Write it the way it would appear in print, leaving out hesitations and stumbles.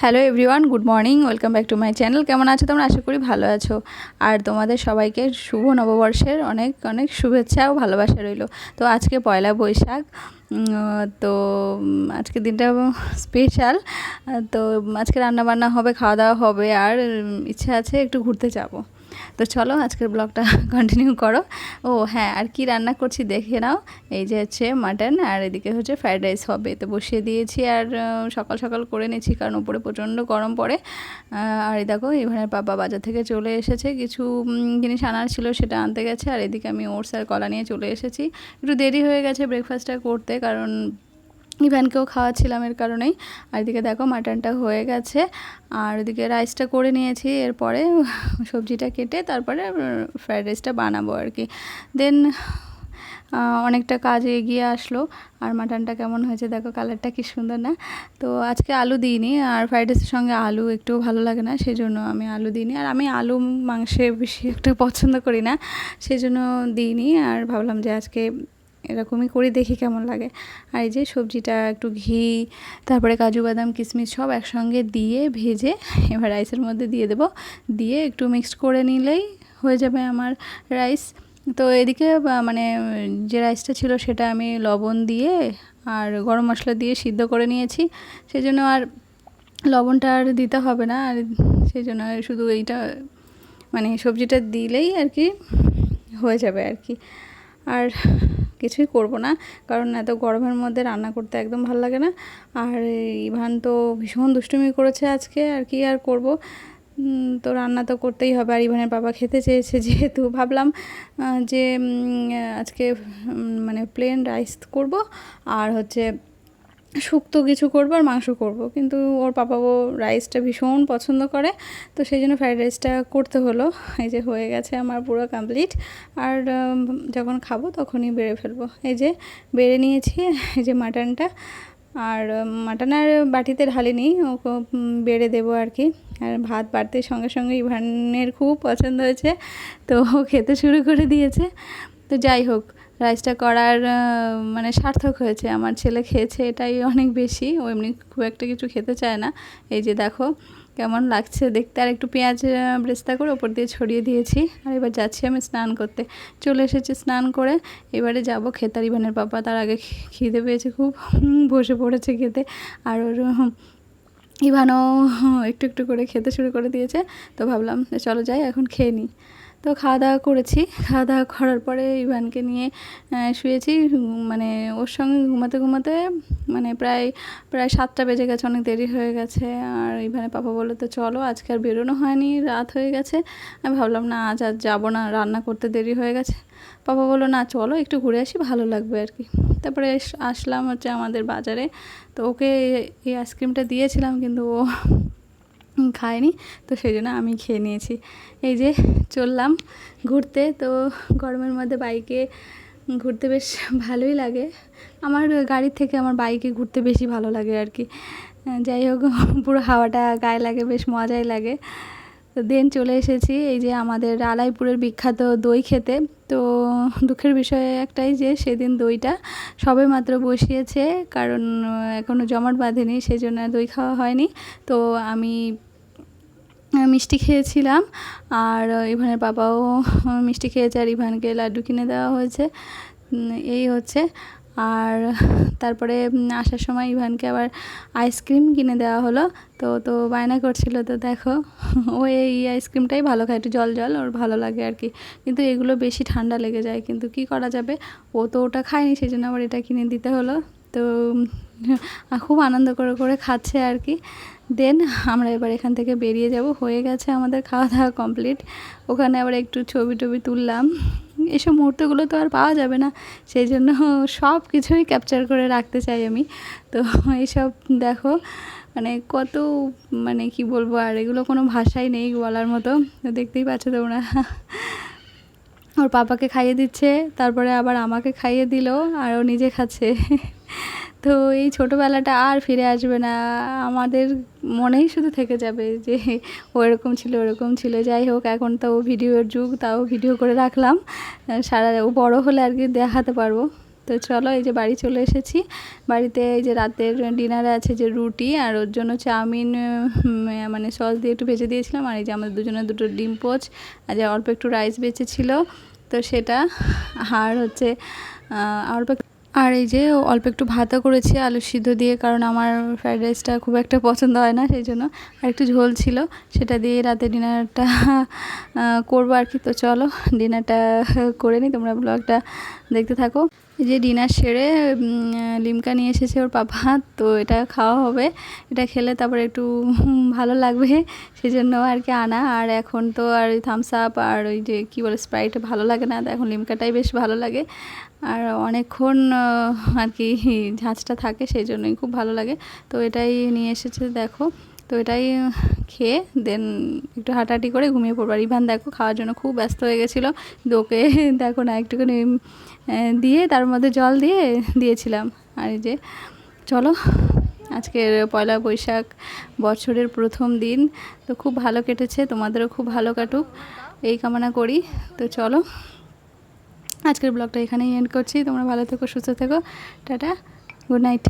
Hello everyone, good morning, welcome back to my channel. কেমন আছো তোমরা? আশা করি ভালো আছো। আর তোমাদের সবাইকে শুভ নববর্ষের অনেক অনেক শুভেচ্ছা ও ভালোবাসা রইল। তো আজকে পয়লা বৈশাখ, তো আজকে দিনটা স্পেশাল। তো আজকে রান্নাবান্না হবে, খাওয়া দাওয়া হবে, আর ইচ্ছা আছে একটু ঘুরতে যাব। তো চলো আজকের ব্লগটা কন্টিনিউ করো। ও হ্যাঁ, আর কি রান্না করছি দেখে নাও। এই যে হচ্ছে মাটন, আর এদিকে হচ্ছে ফ্রাইড রাইস হবে। তো বসিয়ে দিয়েছি, আর সকাল সকাল করে নিয়েছি কারণ উপরে প্রচণ্ড গরম পড়ে। আর এই দেখো ইভানের পাপা বাজার থেকে চলে এসেছে, কিছু জিনিস আনার ছিল সেটা আনতে গেছে। আর এদিকে আমি ওটস আর কলা নিয়ে চলে এসেছি। একটু দেরি হয়ে গেছে ব্রেকফাস্টটা করতে, কারণ ইভ্যানকেও খাওয়াচ্ছিলাম এর কারণেই। আর এদিকে দেখো মাটনটা হয়ে গেছে, আর ওদিকে রাইসটা করে নিয়েছি। এরপরে সবজিটা কেটে তারপরে ফ্রাইড রাইসটা বানাবো আর কি। দেন অনেকটা কাজ এগিয়ে আসলো। আর মাটনটা কেমন হয়েছে দেখো, কালারটা কি সুন্দর না? তো আজকে আলু দিইনি, আর ফ্রাইড রাইসের সঙ্গে আলু একটুও ভালো লাগে না, সেই জন্য আমি আলু দিইনি। আর আমি আলু মাংসে বেশি একটা পছন্দ করি না, সেই জন্য দিইনি। আর ভাবলাম যে আজকে এরকমই করি, দেখি কেমন লাগে। আর এই যে সবজিটা একটু ঘি, তারপরে কাজু বাদাম কিশমিশ সব একসঙ্গে দিয়ে ভেজে এবার রাইসের মধ্যে দিয়ে দেবো, দিয়ে একটু মিক্সড করে নিলেই হয়ে যাবে আমার রাইস। তো এদিকে মানে যে রাইসটা ছিল সেটা আমি লবণ দিয়ে আর গরম মশলা দিয়ে সিদ্ধ করে নিয়েছি, সেই জন্য আর লবণটা আর দিতে হবে না। আর সেই জন্য শুধু এইটা মানে সবজিটা দিলেই আর কি হয়ে যাবে আর কি। আর কিছুই করব না, কারণ এত গরমের মধ্যে রান্না করতে একদম ভালো লাগে না। আর ইভান তো ভীষণ দুষ্টুমি করেছে আজকে, আর কি আর করব, তো রান্না তো করতেই হবে। আর ইভানের বাবা খেতে চেয়েছে, যেহেতু ভাবলাম যে আজকে মানে প্লেন রাইস করব, আর হচ্ছে শুক্তো কিছু করবো, আর মাংস করব। কিন্তু ওর পাপাও রাইসটা ভীষণ পছন্দ করে, তো সেই জন্য ফ্রাইড রাইসটা করতে হলো। এই যে হয়ে গেছে আমার পুরো কমপ্লিট। আর যখন খাবো তখনই বেড়ে ফেলবো। এই যে বেড়ে নিয়েছি, এই যে মাটনটা। আর মাটন আর বাটিতে ঢালিনি, ওকে বেড়ে দেবো আর কি। আর ভাত বাড়তে সঙ্গে সঙ্গে ইভানের খুব পছন্দ হয়েছে, তো ও খেতে শুরু করে দিয়েছে। তো যাই হোক, রাইসটা করার মানে সার্থক হয়েছে। আমার ছেলে খেয়েছে, এটাই অনেক বেশি। ও এমনি খুব একটা কিছু খেতে চায় না। এই যে দেখো কেমন লাগছে দেখতে। আর একটু পেঁয়াজ ব্রেস্তা করে ওপর দিয়ে ছড়িয়ে দিয়েছি। আর এবার যাচ্ছি আমি স্নান করতে। চলে এসেছি স্নান করে, এবারে যাব খেতে। আর ইভানের পাপা তার আগে খিদে পেয়েছে খুব, বসে পড়েছে খেতে। আর ওর ইভানও একটু একটু করে খেতে শুরু করে দিয়েছে। তো ভাবলাম চলো যাই এখন খেয়ে নিই। তো খাওয়া দাওয়া করেছি। খাওয়া দাওয়া করার পরে ইভানকে নিয়ে শুয়েছি। মানে ওর সঙ্গে ঘুমাতে ঘুমাতে মানে প্রায় 7টা বেজে গেছে, অনেক দেরি হয়ে গেছে। আর ইভানের পাপা বললো তো চলো, আজকে আর বেরোনো হয়নি, রাত হয়ে গেছে। আমি ভাবলাম না, আজ আর যাবো না, রান্না করতে দেরি হয়ে গেছে। পাপা বললো না চলো একটু ঘুরে আসি, ভালো লাগবে আর কি। তারপরে আসলাম হচ্ছে আমাদের বাজারে। তো ওকে এই আইসক্রিমটা দিয়েছিলাম, কিন্তু ও খায়নি, তো সেই জন্য আমি খেয়ে নিয়েছি। এই যে চললাম ঘুরতে। তো গরমের মধ্যে বাইকে ঘুরতে বেশ ভালোই লাগে। আমার গাড়ির থেকে আমার বাইকে ঘুরতে বেশি ভালো লাগে আর কি। যাই হোক, পুরো হাওয়াটা গায়ে লাগে, বেশ মজাই লাগে। তো দেন চলে এসেছি এই যে আমাদের আলাইপুরের বিখ্যাত দই খেতে। তো দুঃখের বিষয় একটাই যে সেদিন দইটা সবে মাত্র বসিয়েছে, কারণ এখনও জমাট বাঁধেনি, সেই জন্য দই খাওয়া হয়নি। তো আমি মিষ্টি খেয়েছিলাম, আর ইভানের বাবাও মিষ্টি খেয়েছে, আর ইভানকে লাড্ডু কিনে দেওয়া হয়েছে। এই হচ্ছে। আর তারপরে আসার সময় ইভানকে আবার আইসক্রিম কিনে দেওয়া হলো। তো বায়না করছিল, তো দেখো ও এই আইসক্রিমটাই ভালো খায়, একটু জল জল ওর ভালো লাগে আর কি। কিন্তু এগুলো বেশি ঠান্ডা লেগে যায়, কিন্তু কি করা যাবে, ও তো ওটা খায়নি, সেই জন্য আবার এটা কিনে দিতে হলো। তো খুব আনন্দ করে করে খাচ্ছে আর কি। দেন আমরা এবার এখান থেকে বেরিয়ে যাব। হয়ে গেছে আমাদের খাওয়া দাওয়া কমপ্লিট। ওখানে আবার একটু ছবি টবি তুললাম। এসব মুহূর্তগুলো তো আর পাওয়া যাবে না, সেই জন্য সব কিছুই ক্যাপচার করে রাখতে চাই আমি। তো এইসব দেখো মানে কত, মানে কি বলবো, আর এগুলো কোনো ভাষাই নেই বলার মতো। তো দেখতেই পাচ্ছ তোমরা। ওর পাপাকে খাইয়ে দিচ্ছে, তারপরে আবার আমাকে খাইয়ে দিল, আর ও নিজে খাচ্ছে। তো এই ছোটোবেলাটা আর ফিরে আসবে না, আমাদের মনেই শুধু থেকে যাবে যে ও এরকম ছিল ওরকম ছিল। যাই হোক, এখন তো ভিডিওর যুগ, তাও ভিডিও করে রাখলাম, সারা ও বড় হলে আর কি দেখাতে পারবো। তো চলো, এই যে বাড়ি চলে এসেছি। বাড়িতে এই যে রাতের ডিনারে আছে যে রুটি, আর ওর জন্য চাউমিন মানে সস দিয়ে একটু ভেজে দিয়েছিলাম, আর এই যে আমাদের দুজনের দুটো ডিম পোচ, আর যে অল্প একটু রাইস বেঁচেছিল তো সেটা, আর হচ্ছে অল্প, আর এই যে অল্প একটু ভাতও করেছি আলু সিদ্ধ দিয়ে, কারণ আমার ফ্রাইড রাইসটা খুব একটা পছন্দ হয় না, সেই জন্য। আর একটু ঝোল ছিল, সেটা দিয়ে রাতে ডিনারটা করবো আর কি। তো চলো ডিনারটা করে নিই, তোমরা ব্লগটা দেখতে থাকো। এই যে ডিনার সেরে লিমকা নিয়ে এসেছে ওর পাপা, তো এটা খাওয়া হবে, এটা খেলে তারপরে একটু ভালো লাগবে, সেই জন্য আর কি আনা। আর এখন তো আর ওই থামস আপ আর ওই যে কী বলে স্প্রাইট ভালো লাগে না, তো এখন লিমকাটাই বেশ ভালো লাগে। আর অনেকক্ষণ আর কি ঝাঁঝটা থাকে, সেই জন্যই খুব ভালো লাগে। তো এটাই নিয়ে এসেছে দেখো, তো এটাই খেয়ে দেন একটু হাঁটাহাঁটি করে ঘুমিয়ে পড়বো। আর ইভান দেখো খাওয়ার জন্য খুব ব্যস্ত হয়ে গেছিলো, ওকে দেখো না একটুখানি দিয়ে তার মধ্যে জল দিয়ে দিয়েছিলাম। আর এই যে চলো, আজকের পয়লা বৈশাখ, বছরের প্রথম দিন, তো খুব ভালো কেটেছে, তোমাদেরও খুব ভালো কাটুক এই কামনা করি। তো চলো আজকের ব্লগটা এখানেই এন্ড করছি, তোমরা ভালো থেকো, সুস্থ থেকো, টাটা, গুড নাইট।